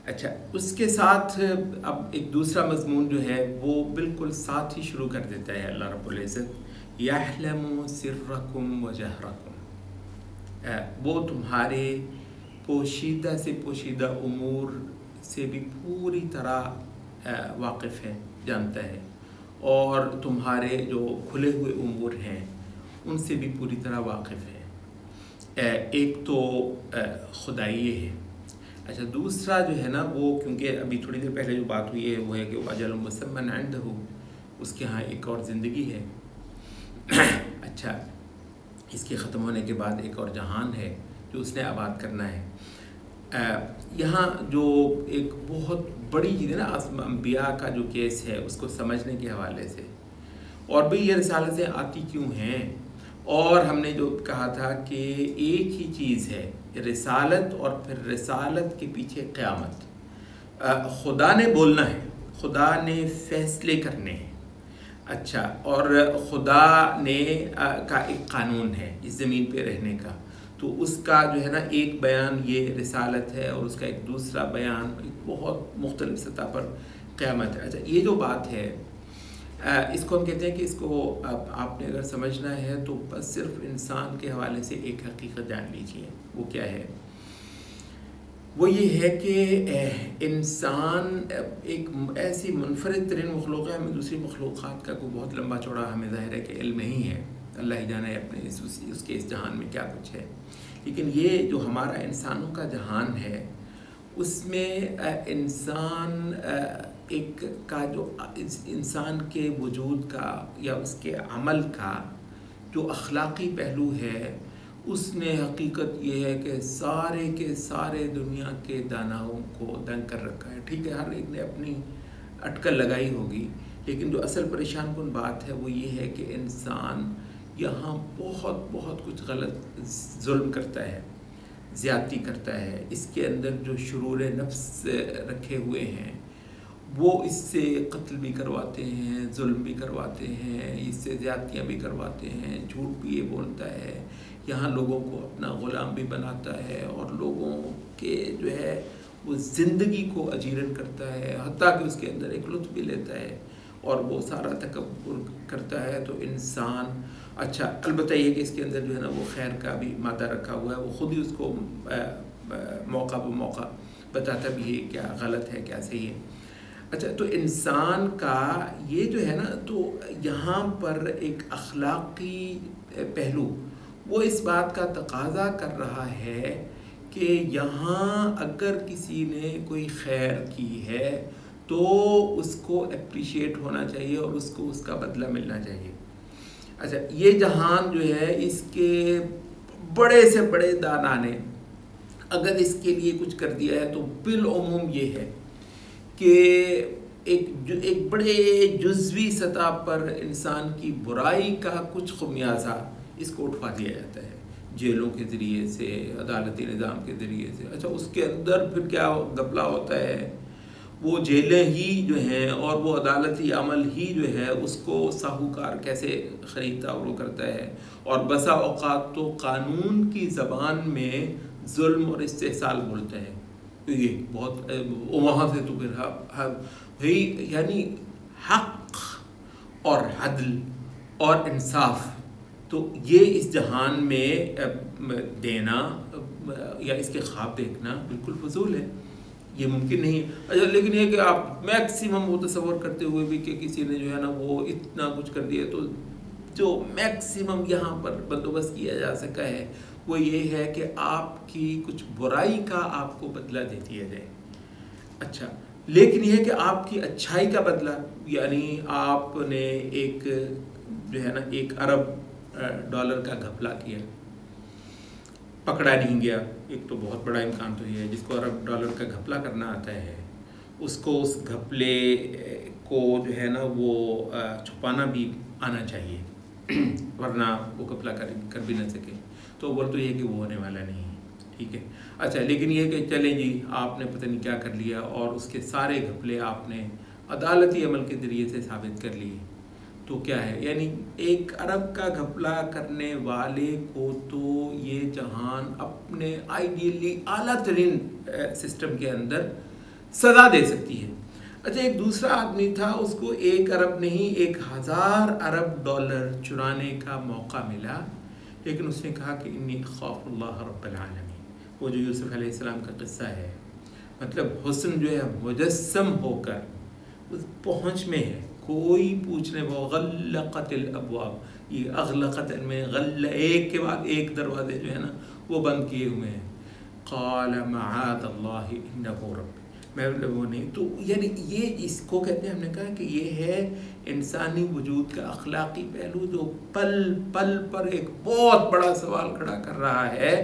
اچھا، اس کے ساتھ اب ایک دوسرا مضمون جو ہے وہ بالکل ساتھ ہی شروع کر دیتا ہے اللہ رب العزت، یعلم سرکم و جہرکم، وہ تمہارے پوشیدہ سے پوشیدہ امور سے بھی پوری طرح واقف ہے، جانتا ہے، اور تمہارے جو کھلے ہوئے امور ہیں ان سے بھی پوری طرح واقف ہے۔ ایک تو خدائی ہے۔ اچھا، دوسرا جو ہے نا وہ، کیونکہ ابھی تھوڑی دیر پہلے جو بات ہوئی ہے وہ ہے کہ اجل مسمى عنده، اس کے ہاں ایک اور زندگی ہے۔ اچھا، اس کے ختم ہونے کے بعد ایک اور جہان ہے جو اس نے آباد کرنا ہے۔ یہاں جو ایک بہت بڑی چیز ہے نا انبیاء کا جو کیس ہے اس کو سمجھنے کے حوالے سے، اور بھی یہ رسالتیں آتی کیوں ہیں، اور ہم نے جو کہا تھا کہ ایک ہی چیز ہے رسالت، اور پھر رسالت کے پیچھے قیامت۔ خدا نے بولنا ہے، خدا نے فیصلے کرنے ہیں، اچھا، اور خدا نے کا ایک قانون ہے اس زمین پہ رہنے کا، تو اس کا جو ہے نا ایک بیان یہ رسالت ہے، اور اس کا ایک دوسرا بیان ایک بہت مختلف سطح پر قیامت ہے۔ اچھا، یہ جو بات ہے اس کو ہم کہتے ہیں کہ اس کو آپ نے اگر سمجھنا ہے تو بس صرف انسان کے حوالے سے ایک حقیقت جان لیجیے۔ وہ کیا ہے؟ وہ یہ ہے کہ انسان ایک ایسی منفرد ترین مخلوق ہے، ہمیں دوسری مخلوقات کا کوئی بہت لمبا چوڑا ہمیں ظاہر ہے کہ علم نہیں ہے، اللہ ہی جانے اپنے اس کے اس جہان میں کیا کچھ ہے، لیکن یہ جو ہمارا انسانوں کا جہان ہے اس میں انسان ایک کا جو انسان کے وجود کا یا اس کے عمل کا جو اخلاقی پہلو ہے، اس نے حقیقت یہ ہے کہ سارے کے سارے دنیا کے داناؤں کو دنگ کر رکھا ہے۔ ٹھیک ہے، ہر ایک نے اپنی اٹکل لگائی ہوگی، لیکن جو اصل پریشان کن بات ہے وہ یہ ہے کہ انسان یہاں بہت بہت کچھ غلط ظلم کرتا ہے، زیادتی کرتا ہے، اس کے اندر جو شرور نفس رکھے ہوئے ہیں وہ اس سے قتل بھی کرواتے ہیں، ظلم بھی کرواتے ہیں، اس سے زیادتیاں بھی کرواتے ہیں، جھوٹ بھی یہ بولتا ہے، یہاں لوگوں کو اپنا غلام بھی بناتا ہے، اور لوگوں کے جو ہے وہ زندگی کو اجیرن کرتا ہے، حتیٰ کہ اس کے اندر ایک لطف بھی لیتا ہے، اور وہ سارا تکبر کرتا ہے۔ تو انسان، اچھا، البتہ یہ کہ اس کے اندر جو ہے نا وہ خیر کا بھی مادہ رکھا ہوا ہے، وہ خود ہی اس کو موقع بہ موقع بتاتا بھی ہے کیا غلط ہے کیا صحیح ہے۔ اچھا، تو انسان کا یہ جو ہے نا، تو یہاں پر ایک اخلاقی پہلو وہ اس بات کا تقاضا کر رہا ہے کہ یہاں اگر کسی نے کوئی خیر کی ہے تو اس کو اپریشیٹ ہونا چاہیے، اور اس کو اس کا بدلہ ملنا چاہیے۔ اچھا، یہ جہان جو ہے اس کے بڑے سے بڑے دانا نے اگر اس کے لیے کچھ کر دیا ہے تو بالعموم یہ ہے کہ ایک بڑے جزوی سطح پر انسان کی برائی کا کچھ خمیازہ اس کو اٹھوا دیا جاتا ہے، جیلوں کے ذریعے سے، عدالتی نظام کے ذریعے سے۔ اچھا، اس کے اندر پھر کیا گپلا ہوتا ہے، وہ جیلیں ہی جو ہیں اور وہ عدالتی عمل ہی جو ہے اس کو ساہوکار کیسے خریدتا اور وہ کرتا ہے، اور بسا اوقات تو قانون کی زبان میں ظلم اور استحصال بولتے ہیں۔ یہ بہت وہاں سے تو پھر یعنی حق اور عدل اور انصاف تو یہ اس جہان میں دینا یا اس کے خواب دیکھنا بالکل فضول ہے، یہ ممکن نہیں۔ اچھا، لیکن یہ کہ آپ میکسیمم وہ تصور کرتے ہوئے بھی کہ کسی نے جو ہے نا وہ اتنا کچھ کر دیا، تو جو میکسیمم یہاں پر بندوبست کیا جا سکا ہے وہ یہ ہے کہ آپ کی کچھ برائی کا آپ کو بدلہ دے دیا جائے۔ اچھا، لیکن یہ کہ آپ کی اچھائی کا بدلہ، یعنی آپ نے ایک جو ہے نا $1 ارب کا گھپلا کیا، پکڑا نہیں گیا، ایک تو بہت بڑا امکان تو یہ ہے جس کو $1 ارب کا گھپلا کرنا آتا ہے اس کو اس گھپلے کو جو ہے نا وہ چھپانا بھی آنا چاہیے، ورنہ وہ گھپلا کر بھی نہ سکے، تو وہ تو یہ کہ وہ ہونے والا نہیں ہے۔ ٹھیک ہے، اچھا، لیکن یہ کہ چلیں جی آپ نے پتہ نہیں کیا کر لیا، اور اس کے سارے گھپلے آپ نے عدالتی عمل کے ذریعے سے ثابت کر لیے، تو کیا ہے، یعنی $1 ارب کا گھپلا کرنے والے کو تو یہ جہان اپنے آئیڈیلی اعلیٰ ترین سسٹم کے اندر سزا دے سکتی ہے۔ اچھا، ایک دوسرا آدمی تھا، اس کو 1 ارب نہیں 1000 ارب ڈالر چرانے کا موقع ملا، لیکن اس نے کہا کہ انی اخاف اللہ رب العالمین۔ وہ جو یوسف علیہ السلام کا قصہ ہے، مطلب حسن جو ہے مجسم ہو کر اس پہنچ میں ہے، کوئی پوچھنے وہ غلقت الابواب، یہ اغلقت میں ایک کے بعد ایک دروازے جو ہے نا وہ بند کیے ہوئے ہیں۔ قال معاذ اللہ انہ رب، میں وہ نہیں تو یعنی یہ اس کو کہتے ہیں، ہم نے کہا کہ یہ ہے انسانی وجود کا اخلاقی پہلو جو پل پل پر ایک بہت بڑا سوال کھڑا کر رہا ہے،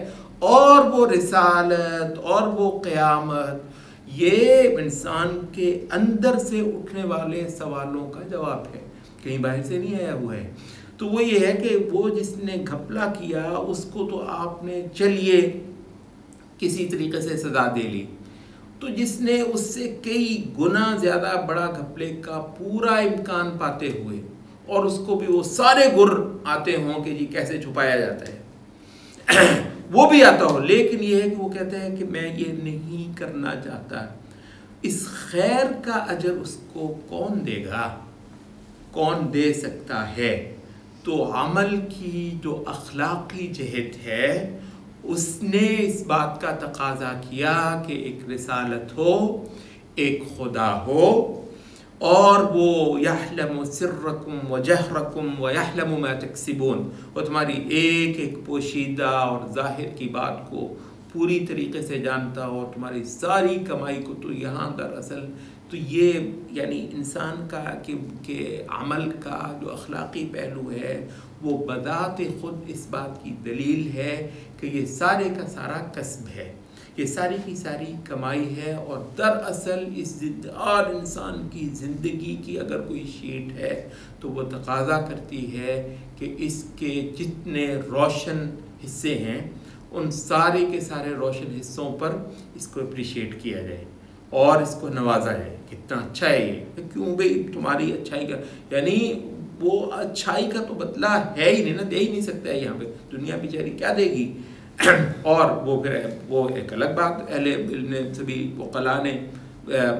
اور وہ رسالت اور وہ قیامت یہ انسان کے اندر سے اٹھنے والے سوالوں کا جواب ہے، کہیں باہر سے نہیں آیا ہوا ہے۔ تو وہ یہ ہے کہ وہ جس نے گھپلا کیا اس کو تو آپ نے چلیے کسی طریقے سے سزا دے لی، تو جس نے اس سے کئی گنا زیادہ بڑا گھپلے کا پورا امکان پاتے ہوئے، اور اس کو بھی وہ سارے گر آتے ہوں کہ جی کیسے چھپایا جاتا ہے وہ بھی آتا ہو، لیکن یہ ہے کہ وہ کہتا ہے کہ میں یہ نہیں کرنا چاہتا، اس خیر کا اجر اس کو کون دے گا، کون دے سکتا ہے؟ تو عمل کی جو اخلاقی جہت ہے اس نے اس بات کا تقاضا کیا کہ ایک رسالت ہو، ایک خدا ہو، اور وہ یحلم سرکم و جہرکم و یحلم ما تکسبون، وہ تمہاری ایک ایک پوشیدہ اور ظاہر کی بات کو پوری طریقے سے جانتا ہو، تمہاری ساری کمائی کو۔ تو یہاں دراصل تو یہ یعنی انسان کا کہ عمل کا جو اخلاقی پہلو ہے وہ بذات خود اس بات کی دلیل ہے کہ یہ سارے کا سارا کسب ہے، یہ ساری کی ساری کمائی ہے، اور دراصل اس اور انسان کی زندگی کی اگر کوئی شیٹ ہے تو وہ تقاضا کرتی ہے کہ اس کے جتنے روشن حصے ہیں ان سارے کے سارے روشن حصوں پر اس کو اپریشیٹ کیا جائے اور اس کو نوازا جائے، کتنا اچھا ہے یہ، کیوں بھئی تمہاری اچھائی کا یعنی وہ اچھائی کا تو بدلہ ہے ہی نہیں نا، دے ہی نہیں سکتا ہے یہاں پہ، دنیا بیچاری کیا دے گی اور وہ پھر وہ ایک الگ بات اہل علم نے سبھی وقلاء نے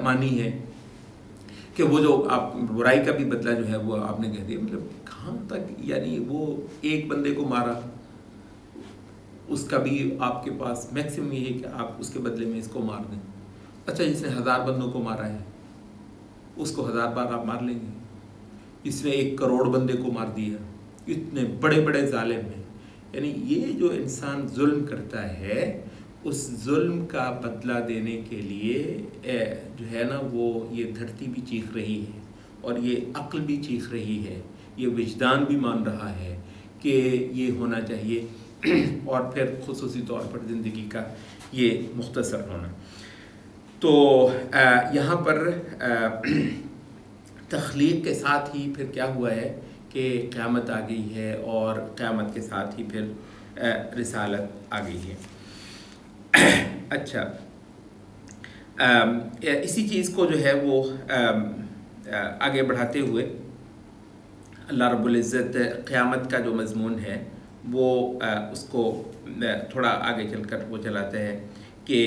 مانی ہے کہ وہ جو آپ برائی کا بھی بدلہ جو ہے وہ آپ نے کہہ دیا، مطلب کہاں تک یعنی وہ ایک بندے کو مارا اس کا بھی آپ کے پاس میکسیمم یہ ہے کہ آپ اس کے بدلے میں اس کو مار دیں۔ اچھا، جس نے 1000 بندوں کو مارا ہے اس کو 1000 بار آپ مار لیں گے، جس نے 1 کروڑ بندے کو مار دیا، اتنے بڑے بڑے ظالم ہیں۔ یعنی یہ جو انسان ظلم کرتا ہے اس ظلم کا بدلہ دینے کے لیے جو ہے نا وہ یہ دھرتی بھی چیخ رہی ہے، اور یہ عقل بھی چیخ رہی ہے، یہ وجدان بھی مان رہا ہے کہ یہ ہونا چاہیے، اور پھر خصوصی طور پر زندگی کا یہ مختصر ہونا۔ تو یہاں پر تخلیق کے ساتھ ہی پھر کیا ہوا ہے کہ قیامت آ گئی ہے، اور قیامت کے ساتھ ہی پھر رسالت آ گئی ہے۔ اچھا، اسی چیز کو جو ہے وہ آگے بڑھاتے ہوئے اللہ رب العزت قیامت کا جو مضمون ہے وہ اس کو تھوڑا آگے چل کر وہ چلاتے ہیں کہ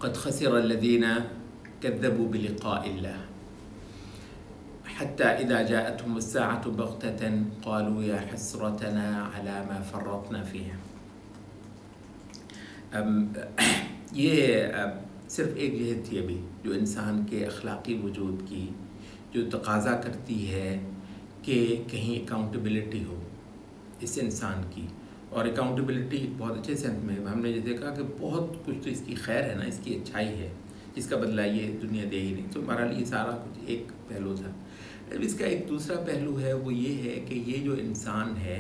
قد خسر الذين كذبوا بلقاء الله حتى إذا جاءتهم الساعة بغتة قالوا يا حسرتنا على ما فرطنا فيها۔ یہ صرف ایک جہت تھی ابھی جو انسان کے اخلاقی وجود کی جو تقاضا کرتی ہے کہ کہیں اکاؤنٹیبلٹی ہو اس انسان کی، اور اکاؤنٹیبلٹی بہت اچھے سینس میں ہم نے جیسے کہا کہ بہت کچھ تو اس کی خیر ہے نا، اس کی اچھائی ہے جس کا بدلہ یہ دنیا دے ہی نہیں، تو بہرحال یہ سارا کچھ ایک پہلو تھا۔ اس کا ایک دوسرا پہلو ہے وہ یہ ہے کہ یہ جو انسان ہے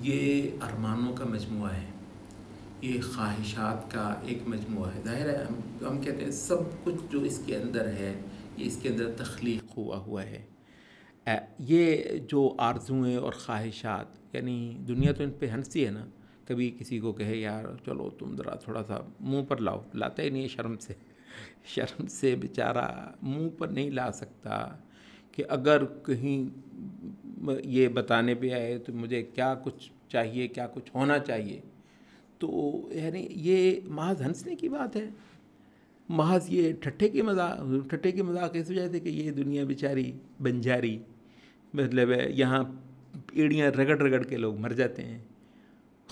یہ ارمانوں کا مجموعہ ہے، یہ خواہشات کا ایک مجموعہ ہے۔ ظاہر ہے ہم کہتے ہیں سب کچھ جو اس کے اندر ہے یہ اس کے اندر تخلیق ہوا ہے۔ یہ جو آرزویں اور خواہشات یعنی دنیا تو ان پہ ہنستی ہے نا، کبھی کسی کو کہے یار چلو تم ذرا تھوڑا سا منہ پر لاؤ، لاتا ہی نہیں ہے، شرم سے بیچارہ منہ پر نہیں لا سکتا کہ اگر کہیں یہ بتانے پہ آئے تو مجھے کیا کچھ چاہیے، کیا کچھ ہونا چاہیے، تو یعنی یہ محض ہنسنے کی بات ہے، محض یہ ٹھٹھے کی مذاق اس وجہ سے کہ یہ دنیا بیچاری بنجاری، مطلب ہے یہاں ایڑیاں رگڑ رگڑ کے لوگ مر جاتے ہیں.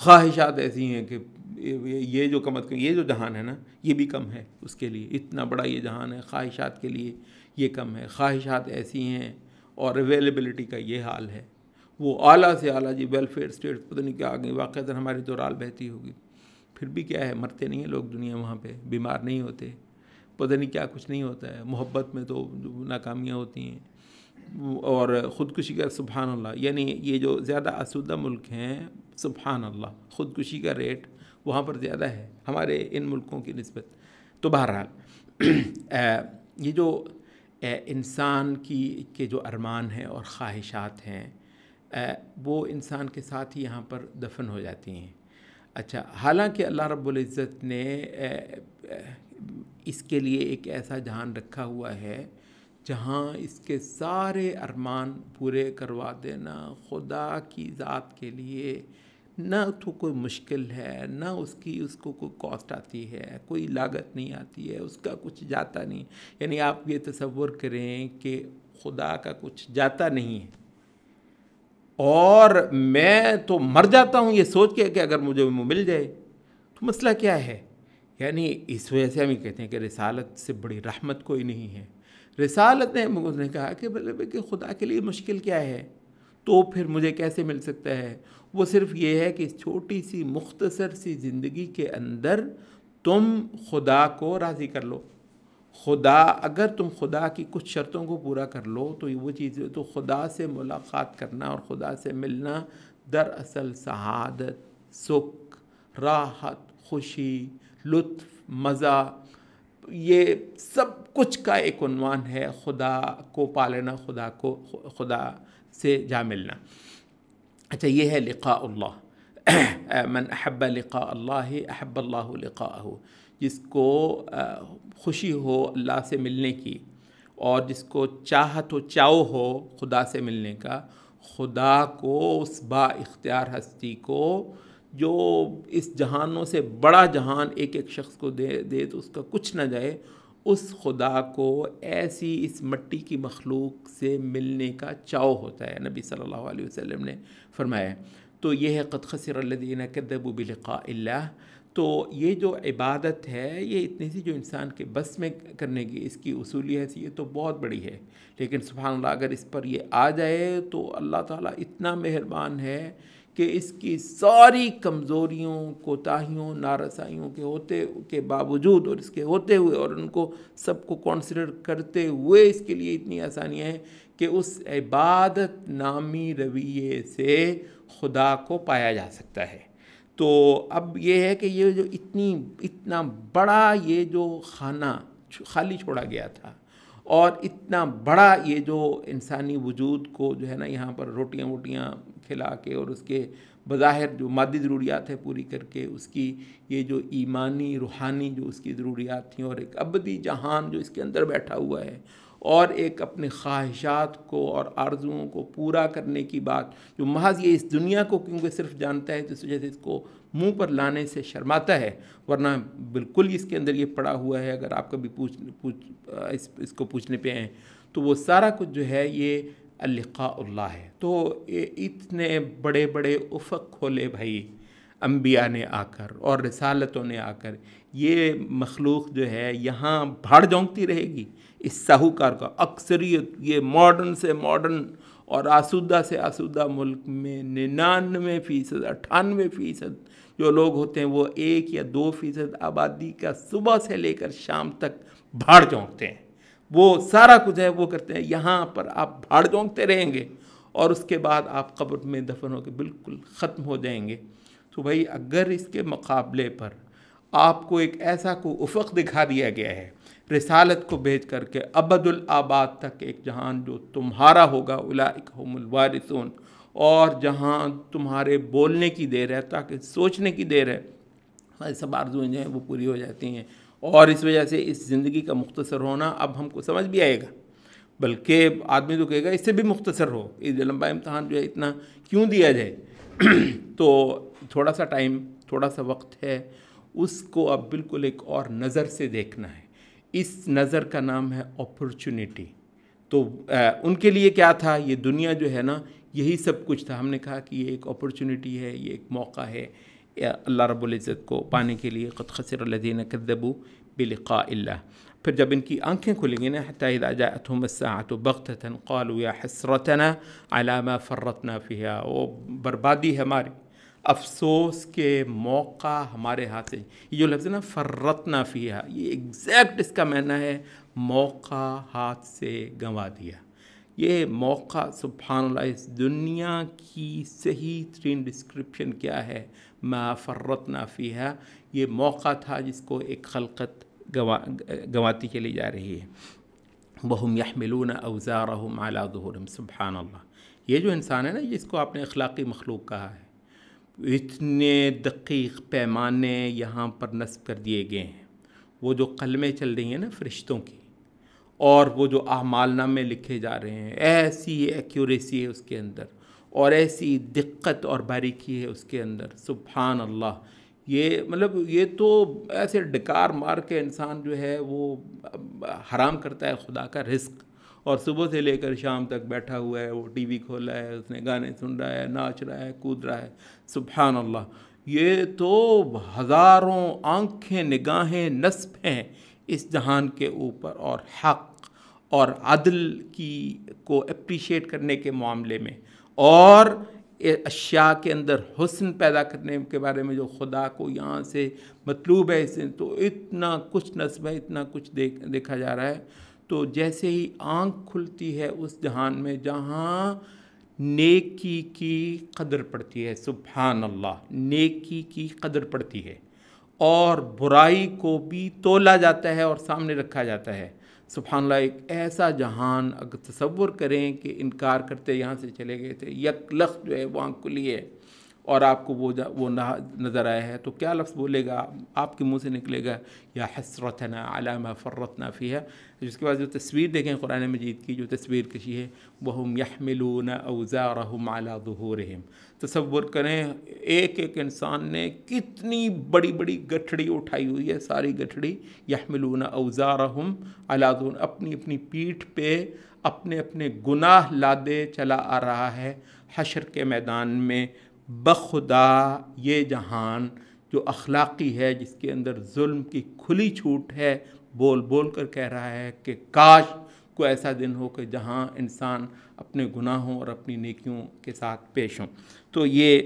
خواہشات ایسی ہیں کہ یہ جو کم از کم یہ جو جہان ہے نا یہ بھی کم ہے اس کے لیے، اتنا بڑا یہ جہان ہے، خواہشات کے لیے یہ کم ہے. خواہشات ایسی ہیں اور اویلیبلٹی کا یہ حال ہے. وہ اعلیٰ سے اعلیٰ جی ویلفیئر اسٹیٹ پتہ نہیں کیا آگے واقعہ ہماری تو رال بہتی ہوگی، پھر بھی کیا ہے، مرتے نہیں ہیں لوگ دنیا وہاں پہ، بیمار نہیں ہوتے، پتہ نہیں کیا کچھ نہیں ہوتا ہے. محبت میں تو ناکامیاں ہوتی ہیں اور خودکشی کا سبحان اللہ، یعنی یہ جو زیادہ آسودہ ملک ہیں سبحان اللہ خودکشی کا ریٹ وہاں پر زیادہ ہے ہمارے ان ملکوں کی نسبت. تو بہرحال یہ جو انسان کے جو ارمان ہیں اور خواہشات ہیں وہ انسان کے ساتھ ہی یہاں پر دفن ہو جاتی ہیں. اچھا، حالانکہ اللہ رب العزت نے اس کے لیے ایک ایسا جہان رکھا ہوا ہے جہاں اس کے سارے ارمان پورے کروا دینا خدا کی ذات کے لیے نہ تو کوئی مشکل ہے، نہ اس کو کوئی کاسٹ آتی ہے، کوئی لاگت نہیں آتی ہے، اس کا کچھ جاتا نہیں. یعنی آپ یہ تصور کریں کہ خدا کا کچھ جاتا نہیں ہے اور میں تو مر جاتا ہوں یہ سوچ کے کہ اگر مجھے وہ مل جائے تو مسئلہ کیا ہے. یعنی اس وجہ سے ہم یہ کہتے ہیں کہ رسالت سے بڑی رحمت کوئی نہیں ہے. رسالت نے کہا کہ خدا کے لیے مشکل کیا ہے تو پھر مجھے کیسے مل سکتا ہے. وہ صرف یہ ہے کہ اس چھوٹی سی مختصر سی زندگی کے اندر تم خدا کو راضی کر لو. اگر تم خدا کی کچھ شرطوں کو پورا کر لو تو وہ چیز تو خدا سے ملاقات کرنا اور خدا سے ملنا دراصل سعادت، سکھ، راحت، خوشی، لطف، مزہ، یہ سب کچھ کا ایک عنوان ہے. خدا کو پا لینا، خدا سے جا ملنا. اچھا، یہ ہے لقاء اللہ. من احب لقاء اللہ احب اللہ لقاءہ. جس کو خوشی ہو اللہ سے ملنے کی اور جس کو چاہت و چاؤ ہو خدا سے ملنے کا، خدا کو اس با اختیار ہستی کو جو اس جہانوں سے بڑا جہان ایک ایک شخص کو دے تو اس کا کچھ نہ جائے، اس خدا کو ایسی اس مٹی کی مخلوق سے ملنے کا چاؤ ہوتا ہے. نبی صلی اللہ علیہ وسلم نے فرمایا. تو یہ ہے قد خسر الذین کذبوا بلقاء اللہ. تو یہ جو عبادت ہے یہ اتنی سی جو انسان کے بس میں کرنے کی اس کی اصولی حیثیت تو بہت بڑی ہے، لیکن سبحان اللہ اگر اس پر یہ آ جائے تو اللہ تعالیٰ اتنا مہربان ہے کہ اس کی ساری کمزوریوں، کوتاہیوں، نارسائیوں کے باوجود اور اس کے ہوتے ہوئے اور ان کو سب کو کنسیڈر کرتے ہوئے اس کے لیے اتنی آسانیاں ہیں کہ اس عبادت نامی رویے سے خدا کو پایا جا سکتا ہے. تو اب یہ ہے کہ یہ جو اتنا بڑا یہ جو خانہ خالی چھوڑا گیا تھا اور اتنا بڑا یہ جو انسانی وجود کو جو ہے نا یہاں پر روٹیاں ووٹیاں کھلا کے اور اس کے بظاہر جو مادی ضروریات ہیں پوری کر کے اس کی یہ جو ایمانی روحانی جو اس کی ضروریات تھیں اور ایک ابدی جہان جو اس کے اندر بیٹھا ہوا ہے اور ایک اپنے خواہشات کو اور آرزوؤں کو پورا کرنے کی بات جو محض یہ اس دنیا کو کیونکہ صرف جانتا ہے تو اس وجہ سے اس کو منہ پر لانے سے شرماتا ہے، ورنہ بالکل اس کے اندر یہ پڑا ہوا ہے. اگر آپ کبھی اس کو پوچھنے پہ آئیں تو وہ سارا کچھ جو ہے یہ اللقاء اللہ ہے. تو اتنے بڑے بڑے افق کھولے بھائی انبیاء نے آ کر اور رسالتوں نے آ کر. یہ مخلوق جو ہے یہاں بھاڑ جونکتی رہے گی اس ساہوکار کا. اکثریت یہ ماڈرن سے ماڈرن اور آسودہ سے آسودہ ملک میں 99%، 98% جو لوگ ہوتے ہیں وہ 1 یا 2% آبادی کا صبح سے لے کر شام تک بھاڑ جونکتے ہیں. وہ سارا کچھ ہے وہ کرتے ہیں. یہاں پر آپ بھاڑ جونکتے رہیں گے اور اس کے بعد آپ قبر میں دفن ہو کے بالکل ختم ہو جائیں گے. تو بھائی اگر اس کے مقابلے پر آپ کو ایک ایسا کوئی افق دکھا دیا گیا ہے رسالت کو بھیج کر کے ابد الآباد تک ایک جہان جو تمہارا ہوگا، اولئک هم الوارثون، اور جہاں تمہارے بولنے کی دیر ہے تاکہ سوچنے کی دیر ہے، ہماری سب آرزویں جو ہیں وہ پوری ہو جاتی ہیں. اور اس وجہ سے اس زندگی کا مختصر ہونا اب ہم کو سمجھ بھی آئے گا، بلکہ آدمی تو کہے گا اس سے بھی مختصر ہو، یہ لمبا امتحان جو ہے اتنا کیوں دیا جائے. تو تھوڑا سا ٹائم، تھوڑا سا وقت ہے اس کو اب بالکل ایک اور نظر سے دیکھنا ہے. اس نظر کا نام ہے اپرچونٹی. تو ان کے لیے کیا تھا؟ یہ دنیا جو ہے نا یہی سب کچھ تھا. ہم نے کہا کہ یہ ایک اپرچونٹی ہے، یہ ایک موقع ہے اللہ رب العزت کو پانے کے لیے. قد خسر الذین کذبوا بلقاء اللہ. پھر جب ان کی آنکھیں کھلیں گی نا، حتی اذا جاءتهم الساعة بغتة قالوا یا حسرتنا علی ما فرطنا فیہا، وہ بربادی ہے ہماری، افسوس کے موقع ہمارے ہاتھ سے. یہ جو لفظ ہے نا فرطنا فیہا، یہ ایگزیکٹ اس کا معنی ہے موقع ہاتھ سے گنوا دیا. یہ موقع سبحان اللہ، اس دنیا کی صحیح ترین ڈسکرپشن کیا ہے؟ ما فرطنا فیہا. یہ موقع تھا جس کو ایک خلقت گنواتی چلی جا رہی ہے. وَهُمْ يَحْمِلُونَ أَوْزَارَهُمْ عَلَى ظُهُورِهِمْ. سبحان اللہ. یہ جو انسان ہے نا، جس کو آپ نے اخلاقی مخلوق کہا ہے، اتنے دقیق پیمانے یہاں پر نصب کر دیے گئے ہیں. وہ جو قلمیں چل رہی ہیں نا فرشتوں کی، اور وہ جو اعمال نامے لکھے جا رہے ہیں، ایسی ایکیوریسی ہے اس کے اندر، اور ایسی دقت اور باریکی ہے اس کے اندر. سبحان اللہ. یہ مطلب یہ تو ایسے ڈکار مار کے انسان جو ہے وہ حرام کرتا ہے خدا کا رزق، اور صبح سے لے کر شام تک بیٹھا ہوا ہے، وہ ٹی وی کھولا ہے، اس نے گانے سن رہا ہے، ناچ رہا ہے، کود رہا ہے. سبحان اللہ. یہ تو ہزاروں آنکھیں نگاہیں نصب ہیں اس جہان کے اوپر، اور حق اور عدل کی کو اپریشیٹ کرنے کے معاملے میں، اور اشیاء کے اندر حسن پیدا کرنے کے بارے میں جو خدا کو یہاں سے مطلوب ہے. اس سے تو اتنا کچھ نصب ہے، اتنا کچھ دیکھا جا رہا ہے. تو جیسے ہی آنکھ کھلتی ہے اس جہان میں جہاں نیکی کی قدر پڑتی ہے، سبحان اللہ، نیکی کی قدر پڑتی ہے، اور برائی کو بھی تولا جاتا ہے اور سامنے رکھا جاتا ہے. سبحان اللہ. ایک ایسا جہان اگر تصور کریں کہ انکار کرتے یہاں سے چلے گئے تھے، یک لخت جو ہے وہ آنکھ کھلی ہے اور آپ کو وہ نظر آیا ہے، تو کیا لفظ بولے گا آپ کے منہ سے؟ نکلے گا یا حسرتنا علی ما فرطنا فیہا. جس کے بعد جو تصویر دیکھیں قرآن مجید کی جو تصویر کشی ہے، وَهُمْ يَحْمِلُونَ أَوْزَارَهُمْ عَلَى ظُهُورِهِمْ. تصور کریں ایک ایک انسان نے کتنی بڑی بڑی گٹھڑی اٹھائی ہوئی ہے، ساری گٹھڑی يَحْمِلُونَ أَوْزَارَهُمْ عَلَى ظُهُورِهِمْ، اپنی اپنی پیٹھ پہ اپنے اپنے گناہ لادے چلا آ رہا ہے حشر کے میدان میں. بخدا یہ جہان جو اخلاقی ہے، جس کے اندر ظلم کی کھلی چھوٹ ہے، بول بول کر کہہ رہا ہے کہ کاش کوئی ایسا دن ہو کہ جہاں انسان اپنے گناہوں اور اپنی نیکیوں کے ساتھ پیش ہوں. تو یہ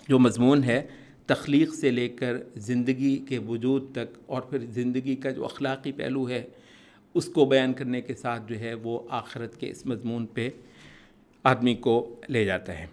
جو مضمون ہے تخلیق سے لے کر زندگی کے وجود تک، اور پھر زندگی کا جو اخلاقی پہلو ہے اس کو بیان کرنے کے ساتھ جو ہے وہ آخرت کے اس مضمون پہ آدمی کو لے جاتا ہے.